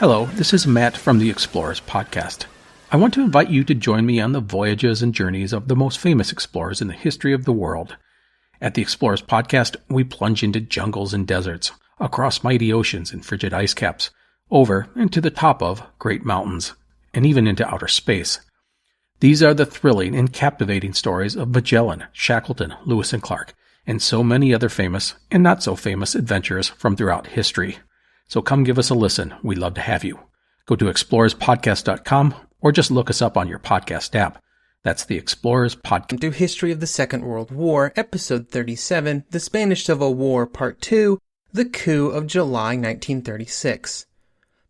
Hello, this is Matt from the Explorers Podcast. I want to invite you to join me on the voyages and journeys of the most famous explorers in the history of the world. At the Explorers Podcast, we plunge into jungles and deserts, across mighty oceans and frigid ice caps, over and to the top of great mountains, and even into outer space. These are the thrilling and captivating stories of Magellan, Shackleton, Lewis and Clark, and so many other famous and not so famous adventurers from throughout history. So come give us a listen. We'd love to have you. Go to explorerspodcast.com or just look us up on your podcast app. That's the Explorers Podcast. To History of the Second World War, Episode 37, The Spanish Civil War, Part 2, The Coup of July 1936.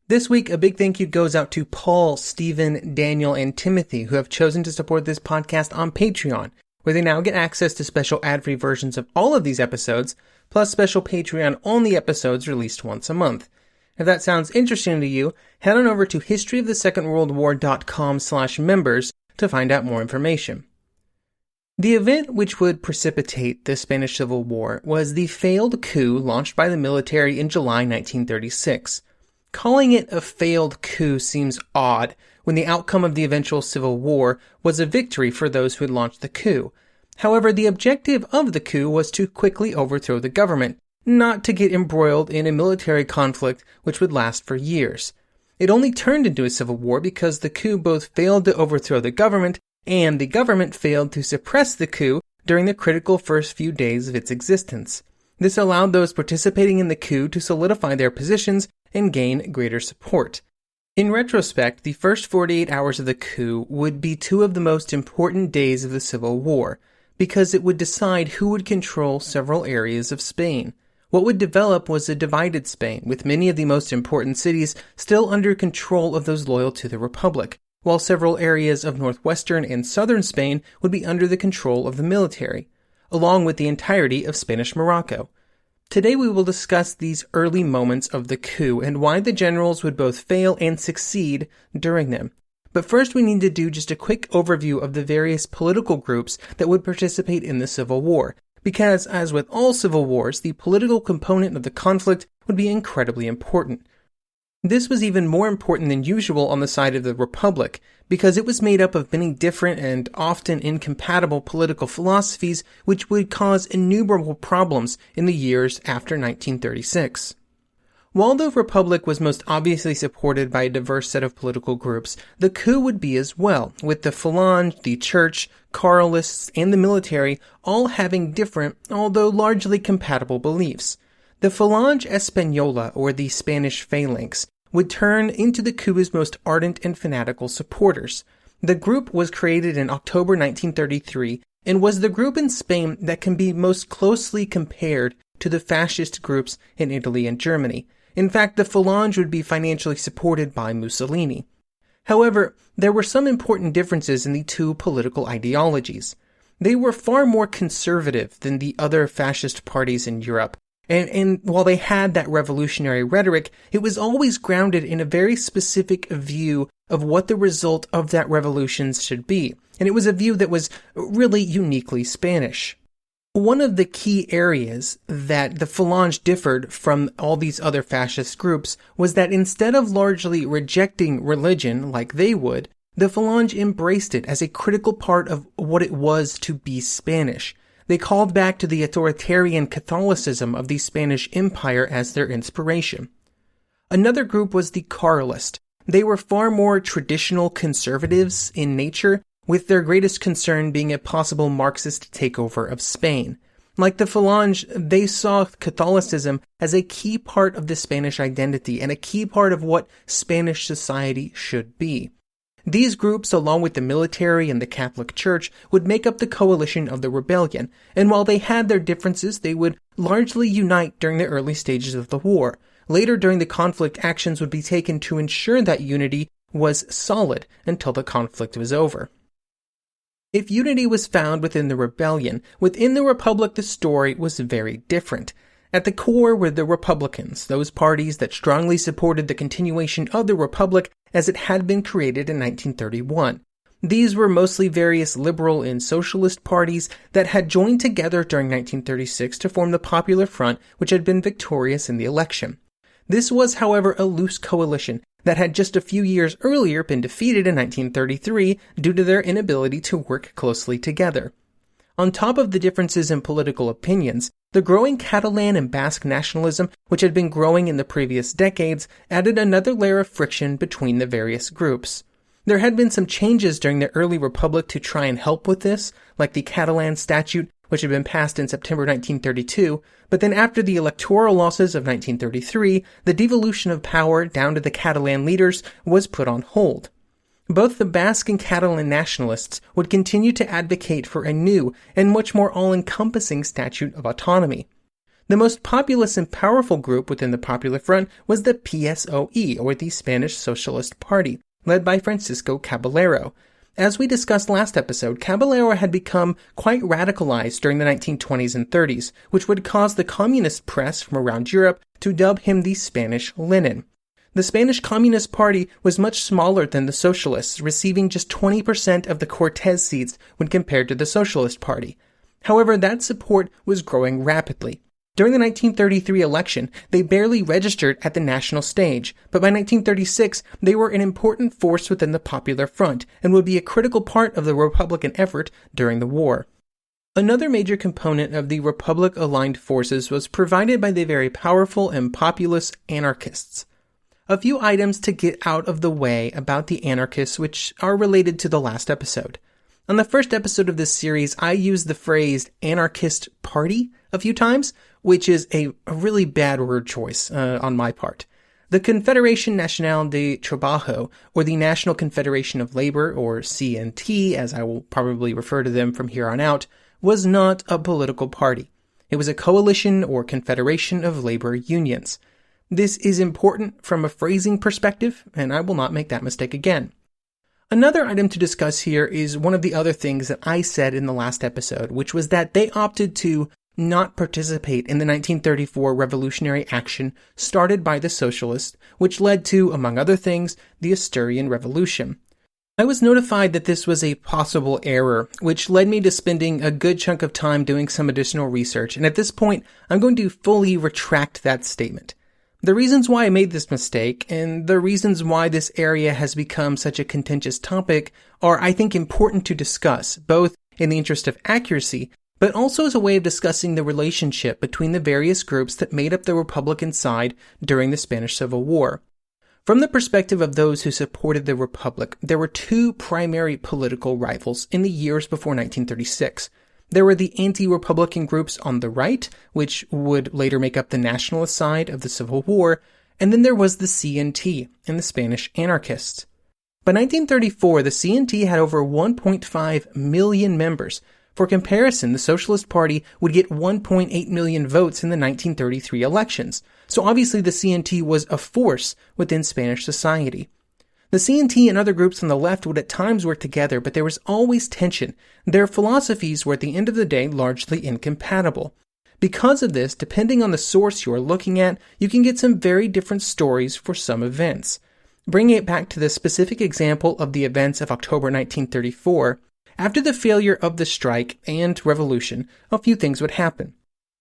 This week, a big thank you goes out to Paul, Stephen, Daniel, and Timothy, who have chosen to support this podcast on Patreon, where they now get access to special ad-free versions of all of these episodes, plus special Patreon-only episodes released once a month. If that sounds interesting to you, head on over to historyofthesecondworldwar.com/members to find out more information. The event which would precipitate the Spanish Civil War was the failed coup launched by the military in July 1936. Calling it a failed coup seems odd when the outcome of the eventual civil war was a victory for those who had launched the coup. However, the objective of the coup was to quickly overthrow the government, not to get embroiled in a military conflict which would last for years. It only turned into a civil war because the coup both failed to overthrow the government and the government failed to suppress the coup during the critical first few days of its existence. This allowed those participating in the coup to solidify their positions and gain greater support. In retrospect, the first 48 hours of the coup would be two of the most important days of the Civil War, because it would decide who would control several areas of Spain. What would develop was a divided Spain, with many of the most important cities still under control of those loyal to the Republic, while several areas of northwestern and southern Spain would be under the control of the military, along with the entirety of Spanish Morocco. Today we will discuss these early moments of the coup and why the generals would both fail and succeed during them. But first we need to do just a quick overview of the various political groups that would participate in the Civil War, because as with all civil wars, the political component of the conflict would be incredibly important. This was even more important than usual on the side of the Republic, because it was made up of many different and often incompatible political philosophies which would cause innumerable problems in the years after 1936. While the Republic was most obviously supported by a diverse set of political groups, the coup would be as well, with the Falange, the Church, Carlists, and the military all having different, although largely compatible beliefs. The Falange Española, or the Spanish Phalanx, would turn into the coup's most ardent and fanatical supporters. The group was created in October 1933 and was the group in Spain that can be most closely compared to the fascist groups in Italy and Germany. In fact, the Falange would be financially supported by Mussolini. However, there were some important differences in the two political ideologies. They were far more conservative than the other fascist parties in Europe, and while they had that revolutionary rhetoric, it was always grounded in a very specific view of what the result of that revolution should be, and it was a view that was really uniquely Spanish. One of the key areas that the Falange differed from all these other fascist groups was that instead of largely rejecting religion like they would, the Falange embraced it as a critical part of what it was to be Spanish. They called back to the authoritarian Catholicism of the Spanish Empire as their inspiration. Another group was the Carlist. They were far more traditional conservatives in nature, with their greatest concern being a possible Marxist takeover of Spain. Like the Falange, they saw Catholicism as a key part of the Spanish identity and a key part of what Spanish society should be. These groups, along with the military and the Catholic Church, would make up the coalition of the rebellion, and while they had their differences, they would largely unite during the early stages of the war. Later during the conflict, actions would be taken to ensure that unity was solid until the conflict was over. If unity was found within the rebellion, within the Republic the story was very different. At the core were the Republicans, those parties that strongly supported the continuation of the Republic as it had been created in 1931. These were mostly various liberal and socialist parties that had joined together during 1936 to form the Popular Front, which had been victorious in the election. This was, however, a loose coalition that had just a few years earlier been defeated in 1933 due to their inability to work closely together. On top of the differences in political opinions, the growing Catalan and Basque nationalism, which had been growing in the previous decades, added another layer of friction between the various groups. There had been some changes during the early republic to try and help with this, like the Catalan Statute, which had been passed in September 1932, but then after the electoral losses of 1933, the devolution of power down to the Catalan leaders was put on hold. Both the Basque and Catalan nationalists would continue to advocate for a new and much more all-encompassing statute of autonomy. The most populous and powerful group within the Popular Front was the PSOE, or the Spanish Socialist Party, led by Francisco Caballero. As we discussed last episode, Caballero had become quite radicalized during the 1920s and 30s, which would cause the communist press from around Europe to dub him the Spanish Lenin. The Spanish Communist Party was much smaller than the Socialists, receiving just 20% of the Cortes seats when compared to the Socialist Party. However, that support was growing rapidly. During the 1933 election, they barely registered at the national stage, but by 1936, they were an important force within the Popular Front and would be a critical part of the Republican effort during the war. Another major component of the Republic-aligned forces was provided by the very powerful and populous anarchists. A few items to get out of the way about the anarchists which are related to the last episode. On the first episode of this series, I used the phrase anarchist party a few times, which is a really bad word choice on my part. The Confederación Nacional de Trabajo, or the National Confederation of Labor, or CNT, as I will probably refer to them from here on out, was not a political party. It was a coalition or confederation of labor unions. This is important from a phrasing perspective, and I will not make that mistake again. Another item to discuss here is one of the other things that I said in the last episode, which was that they opted to not participate in the 1934 revolutionary action started by the Socialists, which led to, among other things, the Asturian Revolution. I was notified that this was a possible error, which led me to spending a good chunk of time doing some additional research, and at this point, I'm going to fully retract that statement. The reasons why I made this mistake, and the reasons why this area has become such a contentious topic, are, I think, important to discuss, both in the interest of accuracy, but also as a way of discussing the relationship between the various groups that made up the Republican side during the Spanish Civil War. From the perspective of those who supported the Republic, there were two primary political rivals in the years before 1936. There were the anti-Republican groups on the right, which would later make up the nationalist side of the Civil War, and then there was the CNT and the Spanish anarchists. By 1934, the CNT had over 1.5 million members. For comparison, the Socialist Party would get 1.8 million votes in the 1933 elections, so obviously the CNT was a force within Spanish society. The CNT and other groups on the left would at times work together, but there was always tension. Their philosophies were at the end of the day largely incompatible. Because of this, depending on the source you are looking at, you can get some very different stories for some events. Bringing it back to the specific example of the events of October 1934, after the failure of the strike and revolution, a few things would happen.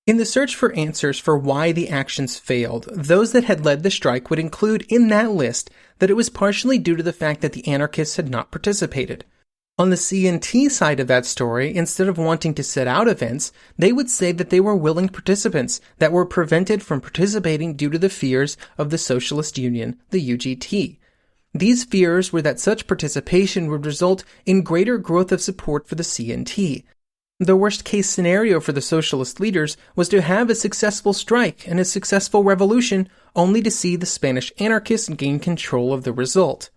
In the search for answers for why the actions failed, those that had led the strike would include in that list that it was partially due to the fact that the anarchists had not participated. On the CNT side of that story, instead of wanting to set out events, they would say that they were willing participants that were prevented from participating due to the fears of the Socialist Union, the UGT. These fears were that such participation would result in greater growth of support for the CNT. The worst-case scenario for the socialist leaders was to have a successful strike and a successful revolution, only to see the Spanish anarchists gain control of the result.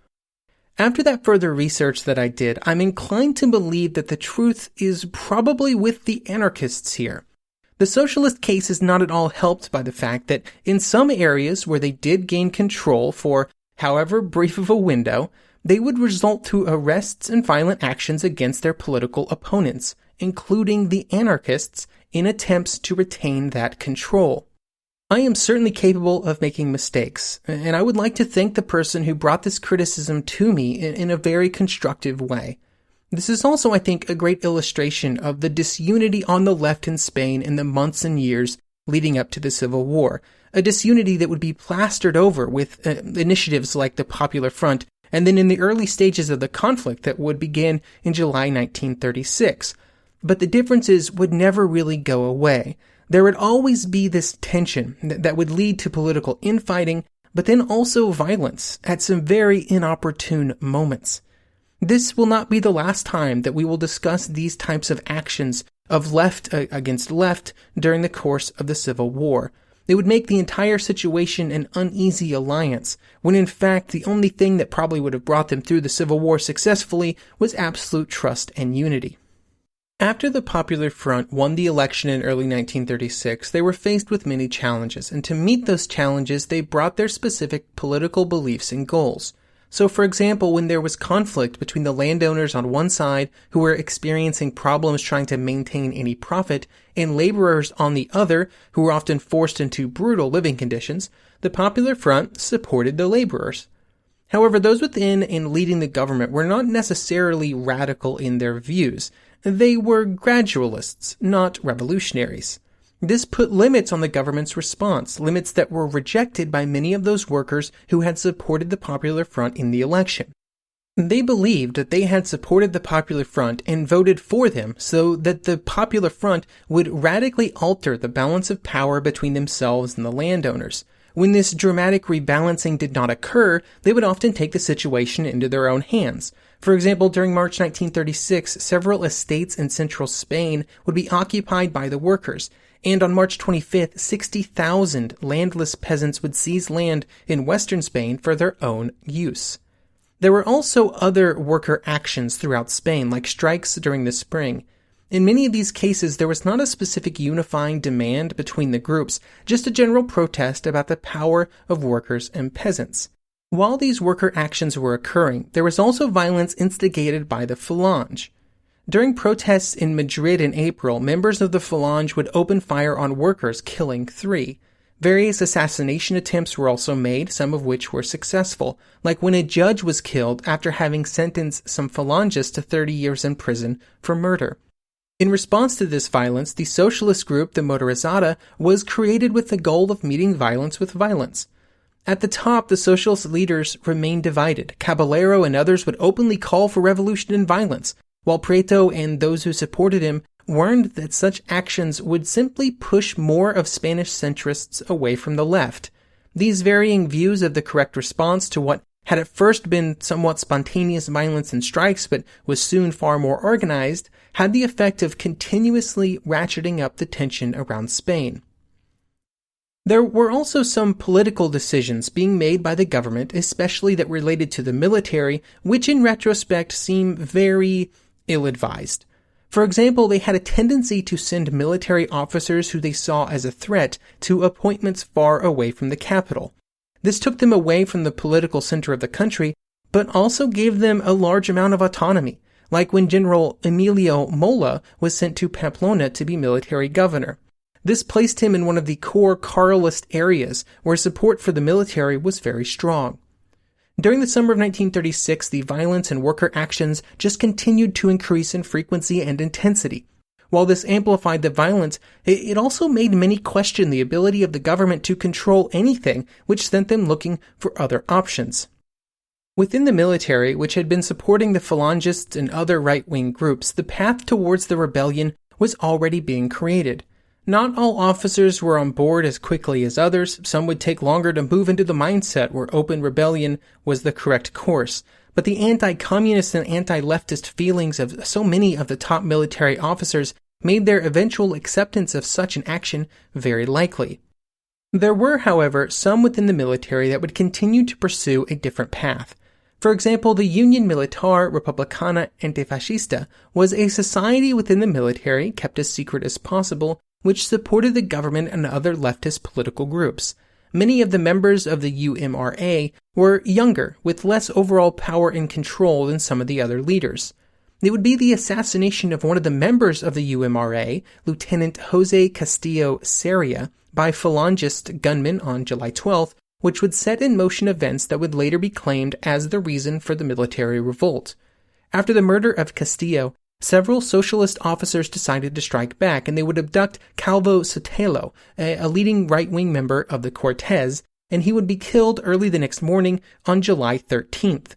After that further research that I did, I'm inclined to believe that the truth is probably with the anarchists here. The socialist case is not at all helped by the fact that in some areas where they did gain control for however brief of a window, they would result through arrests and violent actions against their political opponents, including the anarchists, in attempts to retain that control. I am certainly capable of making mistakes, and I would like to thank the person who brought this criticism to me in a very constructive way. This is also, I think, a great illustration of the disunity on the left in Spain in the months and years leading up to the Civil War, a disunity that would be plastered over with initiatives like the Popular Front, and then in the early stages of the conflict that would begin in July 1936. But the differences would never really go away. There would always be this tension that would lead to political infighting, but then also violence at some very inopportune moments. This will not be the last time that we will discuss these types of actions of left against left during the course of the Civil War. It would make the entire situation an uneasy alliance, when in fact the only thing that probably would have brought them through the Civil War successfully was absolute trust and unity. After the Popular Front won the election in early 1936, they were faced with many challenges, and to meet those challenges, they brought their specific political beliefs and goals. So, for example, when there was conflict between the landowners on one side, who were experiencing problems trying to maintain any profit, and laborers on the other, who were often forced into brutal living conditions, the Popular Front supported the laborers. However, those within and leading the government were not necessarily radical in their views. They were gradualists, not revolutionaries. This put limits on the government's response, limits that were rejected by many of those workers who had supported the Popular Front in the election. They believed that they had supported the Popular Front and voted for them so that the Popular Front would radically alter the balance of power between themselves and the landowners. When this dramatic rebalancing did not occur, they would often take the situation into their own hands. For example, during March 1936, several estates in central Spain would be occupied by the workers, and on March 25th, 60,000 landless peasants would seize land in western Spain for their own use. There were also other worker actions throughout Spain, like strikes during the spring. In many of these cases, there was not a specific unifying demand between the groups, just a general protest about the power of workers and peasants. While these worker actions were occurring, there was also violence instigated by the Falange. During protests in Madrid in April, members of the Falange would open fire on workers, killing 3. Various assassination attempts were also made, some of which were successful, like when a judge was killed after having sentenced some Falangists to 30 years in prison for murder. In response to this violence, the socialist group, the Motorizada, was created with the goal of meeting violence with violence. At the top, the socialist leaders remained divided. Caballero and others would openly call for revolution and violence, while Prieto and those who supported him warned that such actions would simply push more of Spanish centrists away from the left. These varying views of the correct response to what had at first been somewhat spontaneous violence and strikes, but was soon far more organized, had the effect of continuously ratcheting up the tension around Spain. There were also some political decisions being made by the government, especially that related to the military, which in retrospect seem very ill-advised. For example, they had a tendency to send military officers who they saw as a threat to appointments far away from the capital. This took them away from the political center of the country, but also gave them a large amount of autonomy, like when General Emilio Mola was sent to Pamplona to be military governor. This placed him in one of the core Carlist areas where support for the military was very strong. During the summer of 1936, the violence and worker actions just continued to increase in frequency and intensity. While this amplified the violence, it also made many question the ability of the government to control anything, which sent them looking for other options. Within the military, which had been supporting the Falangists and other right-wing groups, the path towards the rebellion was already being created. Not all officers were on board as quickly as others. Some would take longer to move into the mindset where open rebellion was the correct course. But the anti-communist and anti-leftist feelings of so many of the top military officers made their eventual acceptance of such an action very likely. There were, however, some within the military that would continue to pursue a different path. For example, the Union Militar Republicana Antifascista was a society within the military, kept as secret as possible, which supported the government and other leftist political groups. Many of the members of the UMRA were younger, with less overall power and control than some of the other leaders. It would be the assassination of one of the members of the UMRA, Lieutenant Jose Castillo Seria, by Falangist gunmen on July 12th, which would set in motion events that would later be claimed as the reason for the military revolt. After the murder of Castillo, Several socialist officers decided to strike back, and they would abduct Calvo Sotelo, a leading right-wing member of the Cortes, and he would be killed early the next morning on July 13th.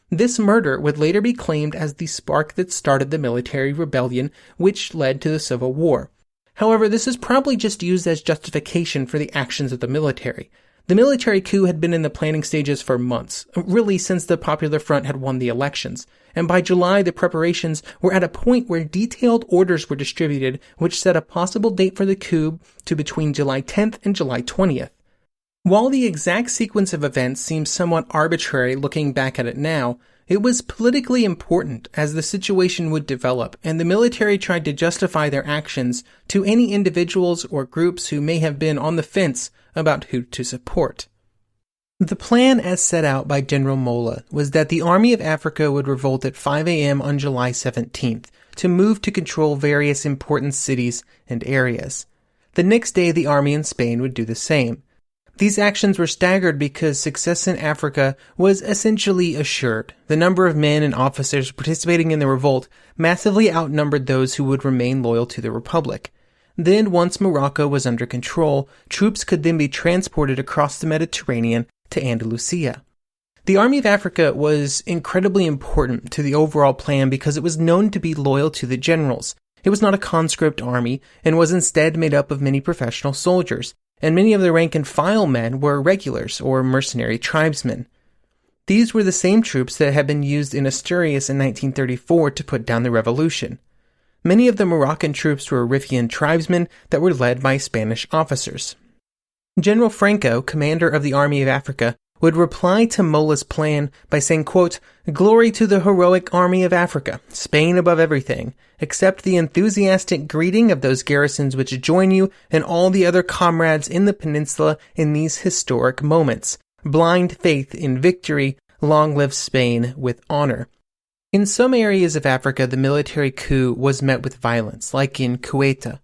This murder would later be claimed as the spark that started the military rebellion, which led to the Civil War. However, this is probably just used as justification for the actions of the military. The military coup had been in the planning stages for months, really since the Popular Front had won the elections, and by July the preparations were at a point where detailed orders were distributed which set a possible date for the coup to between July 10th and July 20th. While the exact sequence of events seems somewhat arbitrary looking back at it now, it was politically important as the situation would develop, and the military tried to justify their actions to any individuals or groups who may have been on the fence about who to support. The plan as set out by General Mola was that the Army of Africa would revolt at 5 a.m. on July 17th to move to control various important cities and areas. The next day, the army in Spain would do the same. These actions were staggered because success in Africa was essentially assured. The number of men and officers participating in the revolt massively outnumbered those who would remain loyal to the Republic. Then, once Morocco was under control, troops could then be transported across the Mediterranean to Andalusia. The Army of Africa was incredibly important to the overall plan because it was known to be loyal to the generals. It was not a conscript army and was instead made up of many professional soldiers, and many of the rank-and-file men were regulars or mercenary tribesmen. These were the same troops that had been used in Asturias in 1934 to put down the revolution. Many of the Moroccan troops were Riffian tribesmen that were led by Spanish officers. General Franco, commander of the Army of Africa, would reply to Mola's plan by saying, quote, "Glory to the heroic Army of Africa, Spain above everything. Accept the enthusiastic greeting of those garrisons which join you and all the other comrades in the peninsula in these historic moments. Blind faith in victory. Long live Spain with honor." In some areas of Africa, the military coup was met with violence, like in Ceuta.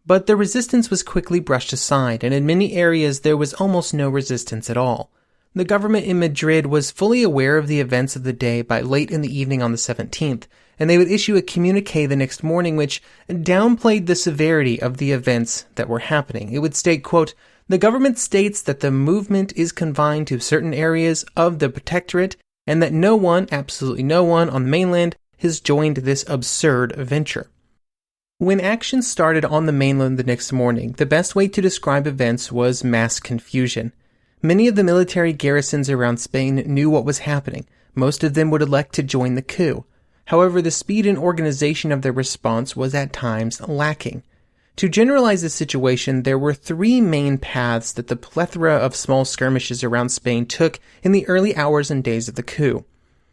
But the resistance was quickly brushed aside, and in many areas there was almost no resistance at all. The government in Madrid was fully aware of the events of the day by late in the evening on the 17th, and they would issue a communiqué the next morning which downplayed the severity of the events that were happening. It would state, quote, "The government states that the movement is confined to certain areas of the protectorate and that no one, absolutely no one, on the mainland has joined this absurd venture." When action started on the mainland the next morning, the best way to describe events was mass confusion. Many of the military garrisons around Spain knew what was happening. Most of them would elect to join the coup. However, the speed and organization of their response was at times lacking. To generalize the situation, there were three main paths that the plethora of small skirmishes around Spain took in the early hours and days of the coup.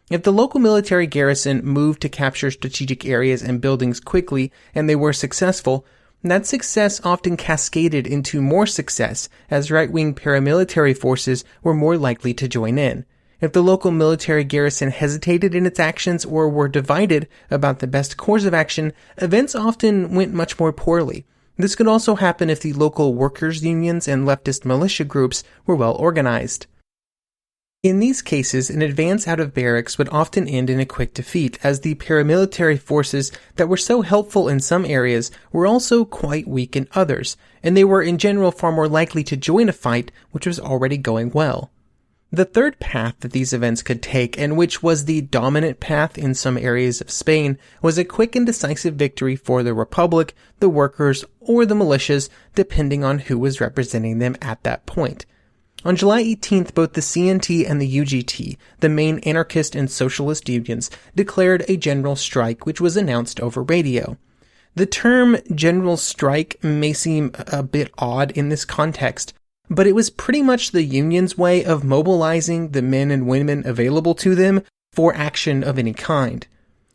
If the local military garrison moved to capture strategic areas and buildings quickly, and they were successful, that success often cascaded into more success as right-wing paramilitary forces were more likely to join in. If the local military garrison hesitated in its actions or were divided about the best course of action, events often went much more poorly. This could also happen if the local workers' unions and leftist militia groups were well organized. In these cases, an advance out of barracks would often end in a quick defeat, as the paramilitary forces that were so helpful in some areas were also quite weak in others, and they were in general far more likely to join a fight which was already going well. The third path that these events could take, and which was the dominant path in some areas of Spain, was a quick and decisive victory for the Republic, the workers, or the militias, depending on who was representing them at that point. On July 18th, both the CNT and the UGT, the main anarchist and socialist unions, declared a general strike, which was announced over radio. The term general strike may seem a bit odd in this context, but it was pretty much the union's way of mobilizing the men and women available to them for action of any kind.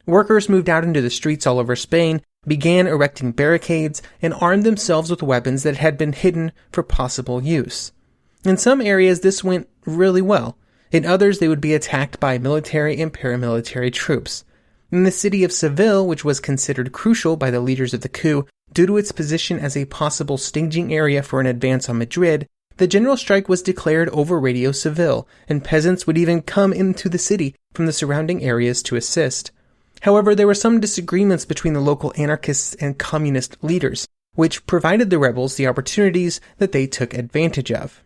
Workers moved out into the streets all over Spain, began erecting barricades, and armed themselves with weapons that had been hidden for possible use. In some areas, this went really well. In others, they would be attacked by military and paramilitary troops. In the city of Seville, which was considered crucial by the leaders of the coup due to its position as a possible staging area for an advance on Madrid, the general strike was declared over Radio Seville, and peasants would even come into the city from the surrounding areas to assist. However, there were some disagreements between the local anarchists and communist leaders, which provided the rebels the opportunities that they took advantage of.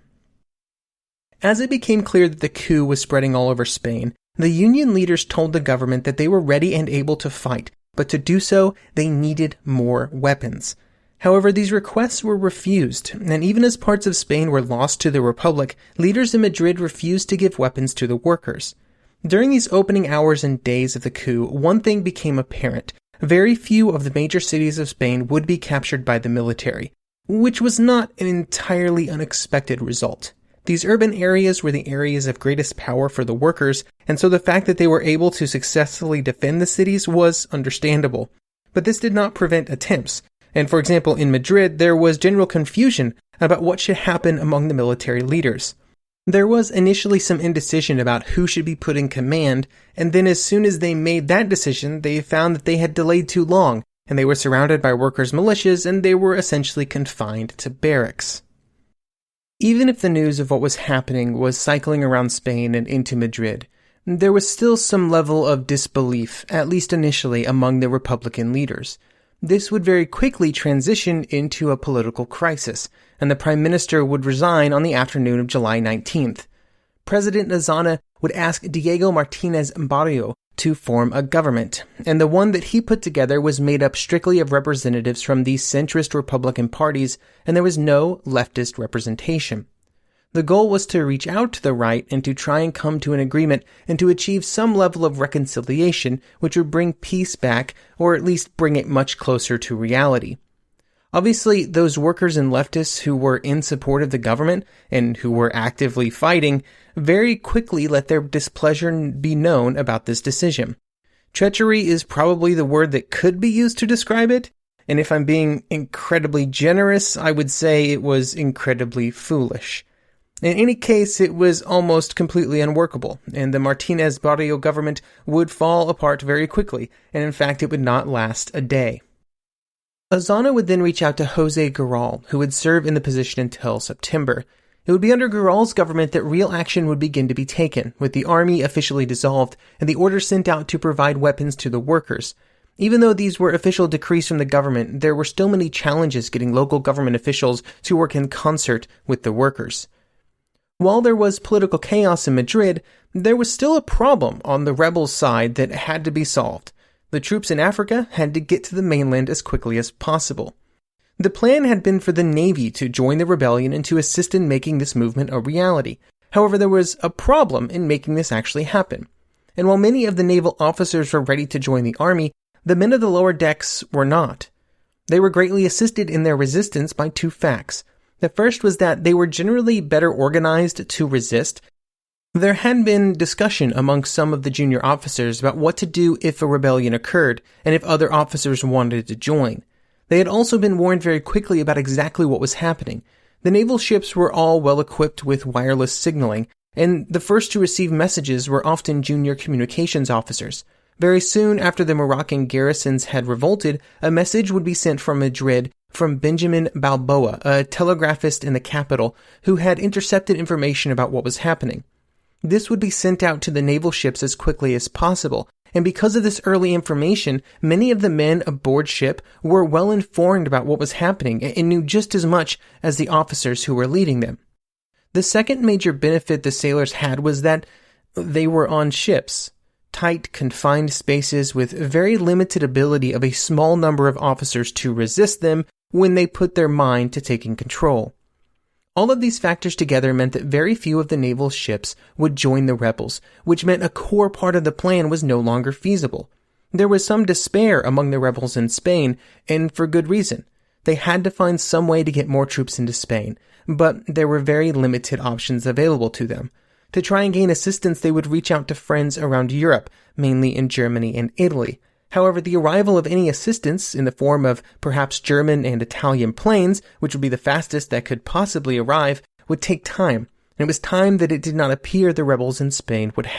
As it became clear that the coup was spreading all over Spain, the Union leaders told the government that they were ready and able to fight, but to do so, they needed more weapons. However, these requests were refused, and even as parts of Spain were lost to the Republic, leaders in Madrid refused to give weapons to the workers. During these opening hours and days of the coup, one thing became apparent. Very few of the major cities of Spain would be captured by the military, which was not an entirely unexpected result. These urban areas were the areas of greatest power for the workers, and so the fact that they were able to successfully defend the cities was understandable. But this did not prevent attempts, and for example, in Madrid, there was general confusion about what should happen among the military leaders. There was initially some indecision about who should be put in command, and then as soon as they made that decision, they found that they had delayed too long, and they were surrounded by workers' militias, and they were essentially confined to barracks. Even if the news of what was happening was cycling around Spain and into Madrid, there was still some level of disbelief, at least initially, among the Republican leaders. This would very quickly transition into a political crisis, and the Prime Minister would resign on the afternoon of July 19th. President Azana would ask Diego Martínez Barrio to form a government, and the one that he put together was made up strictly of representatives from the centrist Republican parties, and there was no leftist representation. The goal was to reach out to the right and to try and come to an agreement and to achieve some level of reconciliation which would bring peace back, or at least bring it much closer to reality. Obviously, those workers and leftists who were in support of the government and who were actively fighting very quickly let their displeasure be known about this decision. Treachery is probably the word that could be used to describe it, and if I'm being incredibly generous, I would say it was incredibly foolish. In any case, it was almost completely unworkable, and the Martínez Barrio government would fall apart very quickly, and in fact it would not last a day. Azana would then reach out to José Guerral, who would serve in the position until September. It would be under Guerral's government that real action would begin to be taken, with the army officially dissolved and the orders sent out to provide weapons to the workers. Even though these were official decrees from the government, there were still many challenges getting local government officials to work in concert with the workers. While there was political chaos in Madrid, there was still a problem on the rebels' side that had to be solved. The troops in Africa had to get to the mainland as quickly as possible. The plan had been for the Navy to join the rebellion and to assist in making this movement a reality. However, there was a problem in making this actually happen. And while many of the naval officers were ready to join the army, the men of the lower decks were not. They were greatly assisted in their resistance by two facts. The first was that they were generally better organized to resist. There had been discussion among some of the junior officers about what to do if a rebellion occurred, and if other officers wanted to join. They had also been warned very quickly about exactly what was happening. The naval ships were all well equipped with wireless signaling, and the first to receive messages were often junior communications officers. Very soon after the Moroccan garrisons had revolted, a message would be sent from Madrid from Benjamin Balboa, a telegraphist in the capital, who had intercepted information about what was happening. This would be sent out to the naval ships as quickly as possible, and because of this early information, many of the men aboard ship were well informed about what was happening and knew just as much as the officers who were leading them. The second major benefit the sailors had was that they were on ships. Tight, confined spaces with very limited ability of a small number of officers to resist them when they put their mind to taking control. All of these factors together meant that very few of the naval ships would join the rebels, which meant a core part of the plan was no longer feasible. There was some despair among the rebels in Spain, and for good reason. They had to find some way to get more troops into Spain, but there were very limited options available to them. To try and gain assistance, they would reach out to friends around Europe, mainly in Germany and Italy. However, the arrival of any assistance in the form of perhaps German and Italian planes, which would be the fastest that could possibly arrive, would take time. And it was time that it did not appear the rebels in Spain would have.